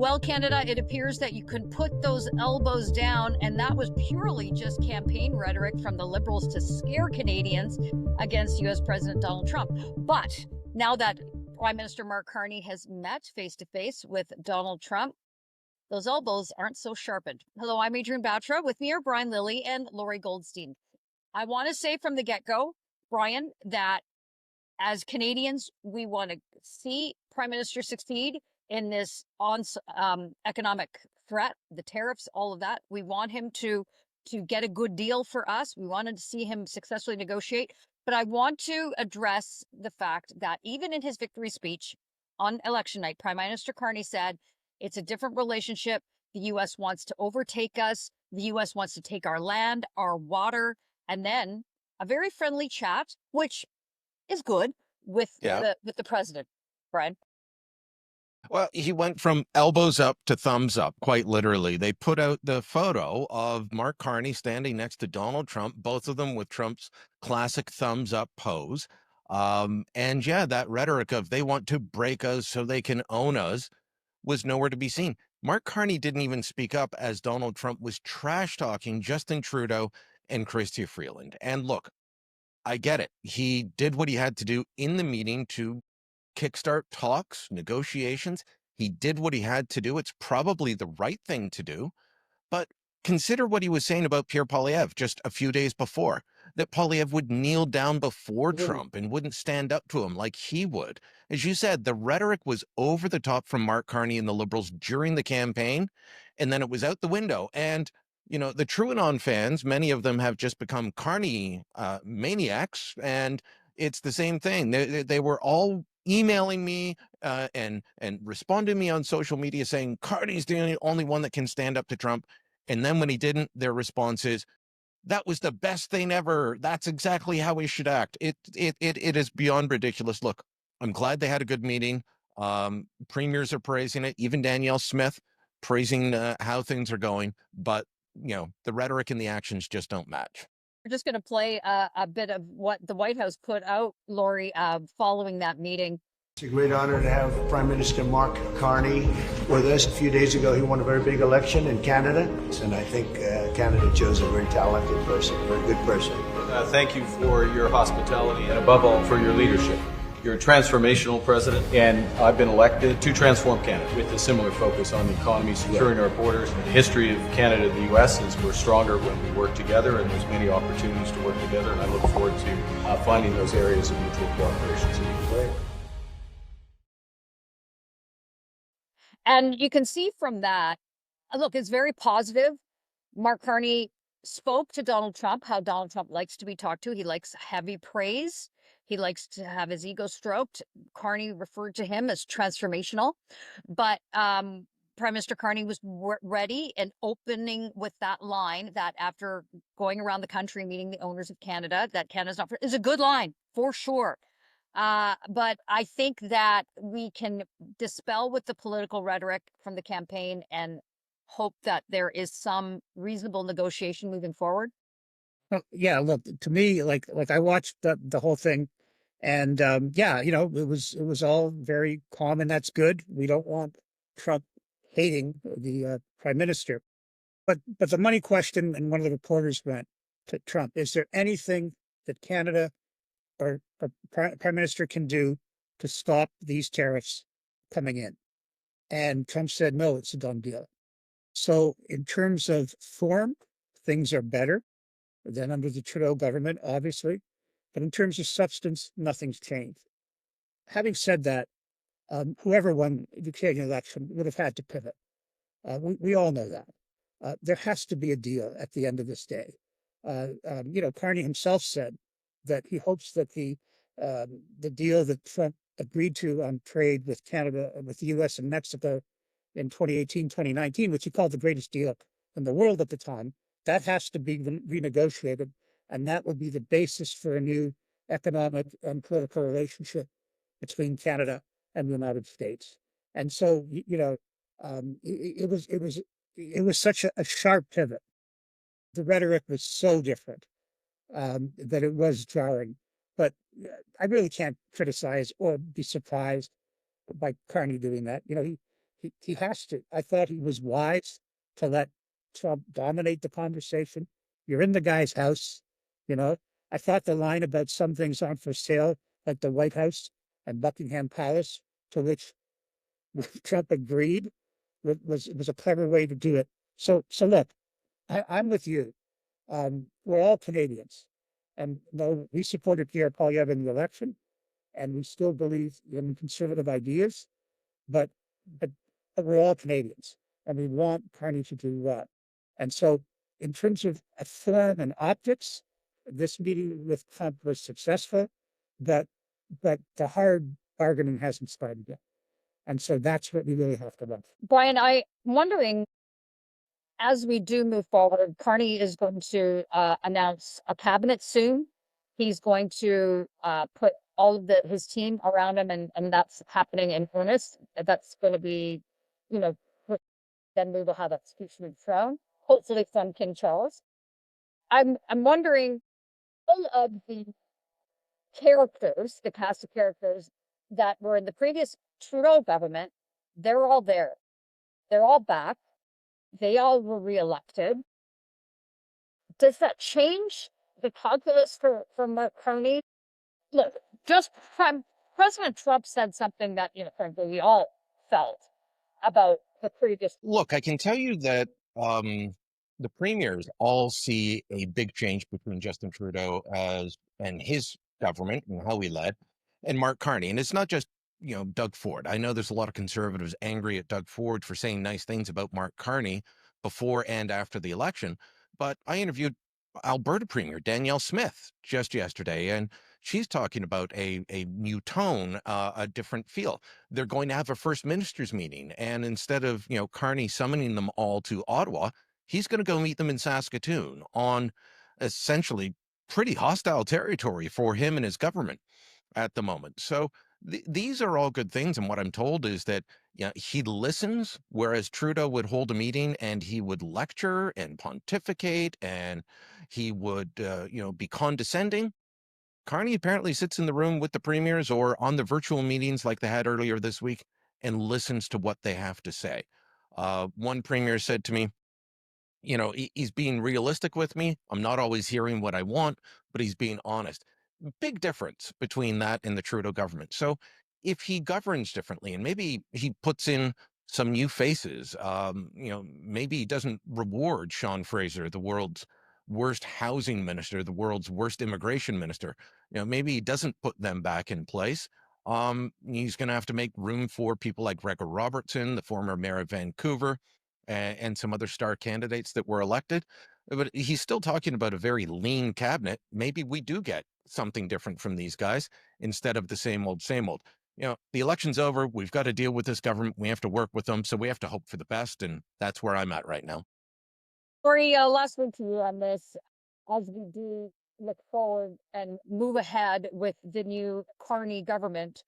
Well, Canada, it appears that you can put those elbows down, and that was purely just campaign rhetoric from the Liberals to scare Canadians against U.S. President Donald Trump. But now that Prime Minister Mark Carney has met face-to-face with Donald Trump, those elbows aren't so sharpened. Hello, I'm Adrienne Batra. With me are Brian Lilley and Lorrie Goldstein. I want to say from the get-go, Brian, that as Canadians, we want to see Prime Minister succeed in this economic threat, the tariffs, all of that. We want him to get a good deal for us. We wanted to see him successfully negotiate. But I want to address the fact that even in his victory speech on election night, Prime Minister Carney said, it's a different relationship. The U.S. wants to overtake us. The U.S. wants to take our land, our water, and then a very friendly chat, which is good with the president, Brian. Well, he went from elbows up to thumbs up, quite literally. They put out the photo of Mark Carney standing next to Donald Trump, both of them with Trump's classic thumbs up pose. And yeah, that rhetoric of they want to break us so they can own us was nowhere to be seen. Mark Carney didn't even speak up as Donald Trump was trash talking Justin Trudeau and Chrystia Freeland. And look, I get it. He did what he had to do in the meeting to kickstart talks, negotiations. He did what he had to do. It's probably the right thing to do. But consider what he was saying about Pierre Poilievre just a few days before, that Poilievre would kneel down before Trump and wouldn't stand up to him like he would. As you said, the rhetoric was over the top from Mark Carney and the Liberals during the campaign, and then it was out the window. And you know, the TrueAnon fans, many of them have just become Carney maniacs, and it's the same thing. They were all emailing me and responding to me on social media saying Carney's the only one that can stand up to Trump. And then when he didn't, their response is, that was the best thing ever. That's exactly how we should act. It is beyond ridiculous. Look, I'm glad they had a good meeting. Premiers are praising it. Even Danielle Smith praising how things are going. But, you know, the rhetoric and the actions just don't match. We're just going to play a bit of what the White House put out, Lorrie, following that meeting. It's a great honor to have Prime Minister Mark Carney with us. A few days ago, he won a very big election in Canada, and I think Canada chose a very talented person, a very good person. Thank you for your hospitality and above all for your leadership. You're a transformational president, and I've been elected to transform Canada with a similar focus on the economy, securing our borders. The history of Canada and the U.S. is we're stronger when we work together, and there's many opportunities to work together, and I look forward to finding those areas of mutual cooperation. So you And you can see from that, look, it's very positive. Mark Carney spoke to Donald Trump, how Donald Trump likes to be talked to. He likes heavy praise. He likes to have his ego stroked. Carney referred to him as transformational. But Prime Minister Carney was ready and opening with that line that after going around the country, meeting the owners of Canada, that Canada's not, is a good line for sure. But I think that we can dispel with the political rhetoric from the campaign and hope that there is some reasonable negotiation moving forward. Well, yeah, look, to me, like I watched the whole thing, and yeah, you know, it was all very calm, and that's good. We don't want Trump hating the prime minister, but the money question, and one of the reporters went to Trump: is there anything that Canada or prime minister can do to stop these tariffs coming in? And Trump said, no, it's a done deal. So in terms of form, things are better than under the Trudeau government, obviously. But in terms of substance, nothing's changed. Having said that, whoever won the Canadian election would have had to pivot. We all know that. There has to be a deal at the end of this day. You know, Carney himself said that he hopes that the deal that Trump agreed to on trade with Canada, with the U.S. and Mexico in 2018, 2019, which he called the greatest deal in the world at the time, that has to be renegotiated, and that would be the basis for a new economic and political relationship between Canada and the United States. And so, you know, it was such a sharp pivot. The rhetoric was so different that it was jarring. But I really can't criticize or be surprised by Carney doing that. You know, he has to. I thought he was wise to let Trump dominate the conversation. You're in the guy's house, you know. I thought the line about some things aren't for sale, like the White House and Buckingham Palace, to which Trump agreed, was a clever way to do it. So look, I'm with you. We're all Canadians, and though we supported Pierre Poilievre in the election, and we still believe in conservative ideas, but but, but we're all Canadians, and we want Carney to do well. And so, in terms of a form and optics, this meeting with Trump was successful, but the hard bargaining hasn't started yet. And so that's what we really have to look. Brian, I'm wondering, as we do move forward, Carney is going to announce a cabinet soon. He's going to put all of his team around him, and that's happening in earnest. That's going to be, you know, then we will have a speech from throne, hopefully from King Charles. I'm wondering, all of the characters, the cast of characters that were in the previous Trudeau government, they're all there. They're all back. They all were reelected. Does that change the calculus for Mark Carney? Look, just President Trump said something that, you know, frankly, we all felt about the previous. Look, I can tell you that the premiers all see a big change between Justin Trudeau and his government and how he led, and Mark Carney. And it's not just, you know, Doug Ford. I know there's a lot of conservatives angry at Doug Ford for saying nice things about Mark Carney before and after the election, but I interviewed Alberta Premier Danielle Smith just yesterday, and she's talking about a new tone, a different feel. They're going to have a First Ministers meeting, and instead of, you know, Carney summoning them all to Ottawa, he's going to go meet them in Saskatoon on essentially pretty hostile territory for him and his government at the moment. So these are all good things, and what I'm told is that, you know, he listens, whereas Trudeau would hold a meeting and he would lecture and pontificate and he would you know, be condescending. Carney apparently sits in the room with the premiers or on the virtual meetings like they had earlier this week and listens to what they have to say. One premier said to me, you know, he's being realistic with me. I'm not always hearing what I want, but he's being honest. Big difference between that and the Trudeau government. So if he governs differently and maybe he puts in some new faces, you know, maybe he doesn't reward Sean Fraser, the world's worst housing minister, the world's worst immigration minister. You know, maybe he doesn't put them back in place. He's going to have to make room for people like Gregor Robertson, the former mayor of Vancouver, and some other star candidates that were elected. But he's still talking about a very lean cabinet. Maybe we do get something different from these guys instead of the same old, same old. You know, the election's over. We've got to deal with this government. We have to work with them. So we have to hope for the best. And that's where I'm at right now. Lorrie, last one to you on this. As we do look forward and move ahead with the new Carney government,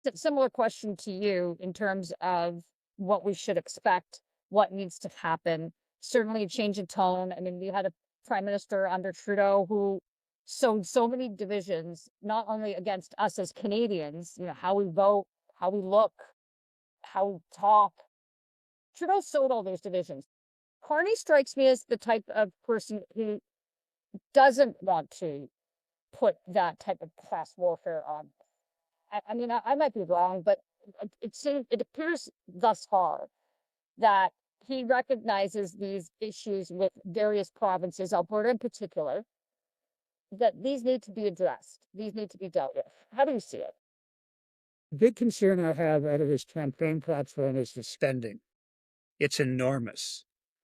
it's a similar question to you in terms of what we should expect, what needs to happen. Certainly a change in tone. I mean, we had a prime minister under Trudeau who sowed so many divisions, not only against us as Canadians, you know, how we vote, how we look, how we talk. Trudeau sowed all those divisions. Carney strikes me as the type of person who doesn't want to put that type of class warfare on. I mean, I might be wrong, but it appears thus far that he recognizes these issues with various provinces, Alberta in particular, that these need to be addressed. These need to be dealt with. How do you see it? The big concern I have out of his campaign platform is the spending. It's enormous.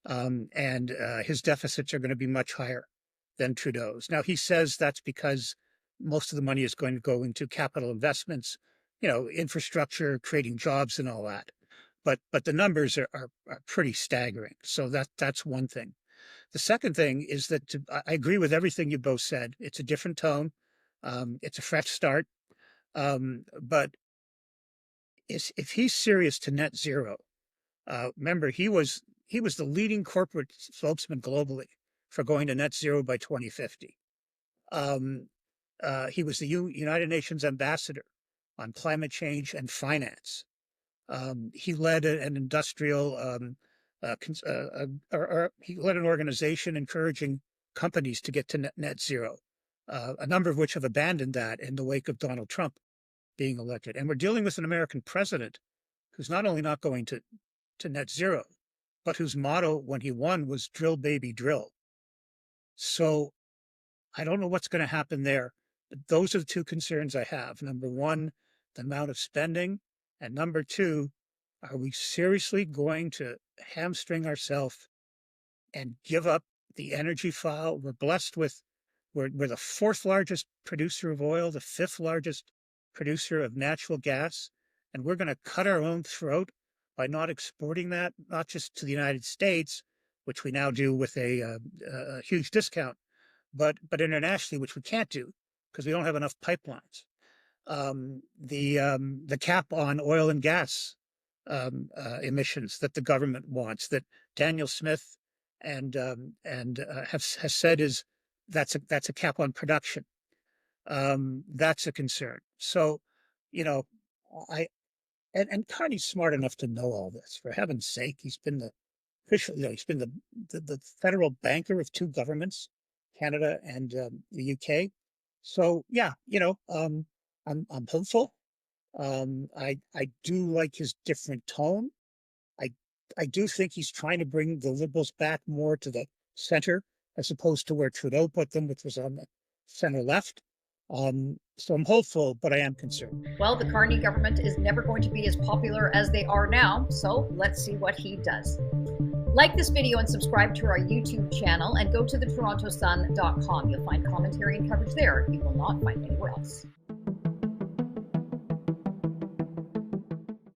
And his deficits are going to be much higher than Trudeau's. Now, he says that's because most of the money is going to go into capital investments, you know, infrastructure, creating jobs and all that. But the numbers are pretty staggering. So that's one thing. The second thing is that I agree with everything you both said. It's a different tone. It's a fresh start. But if he's serious to net zero, remember, he was the leading corporate spokesman globally for going to net zero by 2050. He was the United Nations ambassador on climate change and finance. He led an industrial, he led an organization encouraging companies to get to net zero, a number of which have abandoned that in the wake of Donald Trump being elected. And we're dealing with an American president who's not only not going to net zero, but whose motto when he won was drill, baby, drill. So I don't know what's going to happen there. But those are the two concerns I have. Number one, the amount of spending. And number two, are we seriously going to hamstring ourselves and give up the energy file? We're blessed with, we're the fourth largest producer of oil, the fifth largest producer of natural gas, and we're going to cut our own throat by not exporting that, not just to the United States, which we now do with a huge discount, but internationally, which we can't do because we don't have enough pipelines. The cap on oil and gas emissions that the government wants, that Daniel Smith has said is that's a cap on production. That's a concern. So, and Carney's smart enough to know all this. For heaven's sake, he's been the federal banker of two governments, Canada and the UK. So yeah, I'm hopeful. I do like his different tone. I do think he's trying to bring the Liberals back more to the center as opposed to where Trudeau put them, which was on the center left. So I'm hopeful, but I am concerned. Well, the Carney government is never going to be as popular as they are now, so let's see what he does. Like this video and subscribe to our YouTube channel, and go to thetorontosun.com. You'll find commentary and coverage there you will not find anywhere else.